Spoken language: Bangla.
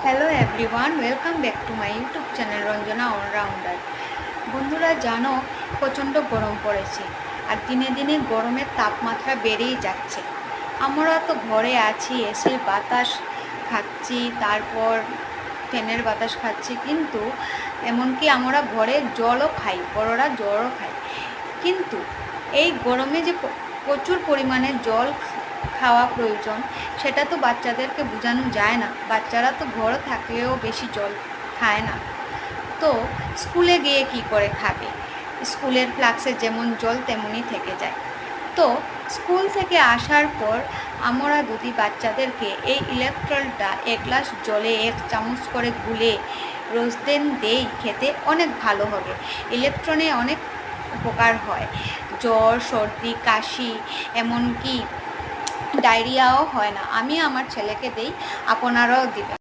Hello everyone, welcome back to my YouTube channel Ranjana allrounder. বন্ধুরা, জানো প্রচণ্ড গরম পড়েছে আর দিনে দিনে গরমের তাপমাত্রা বেড়েই যাচ্ছে। আমরা তো ঘরে আছি, এসে বাতাস খাচ্ছি, তারপর ফ্যানের বাতাস খাচ্ছি, কিন্তু এমনকি আমরা ঘরে জলও খাই, বড়রা জলও খাই। কিন্তু এই গরমে যে প্রচুর পরিমাণে জল খাওয়া প্রয়োজন, সেটা তো বাচ্চাদেরকে বোঝানো যায় না। বাচ্চারা তো ঘরে থাকলেও বেশি জল খায় না, তো স্কুলে গিয়ে কি করে খাবে? স্কুলের ফ্লাক্সে যেমন জল তেমনই থেকে যায়। তো স্কুল থেকে আসার পর আমরা যদি বাচ্চাদেরকে এই ইলেকট্রলটা এক গ্লাস জলে 1 চামচ করে গুলে রোজ দিন দেই খেতে, অনেক ভালো হবে। ইলেকট্রনে অনেক উপকার হয়, জ্বর, সর্দি, কাশি, এমনকি ডায়রিয়াও হয় না। আমি আমার ছেলেকে দেই, আপনারাও দিবেন।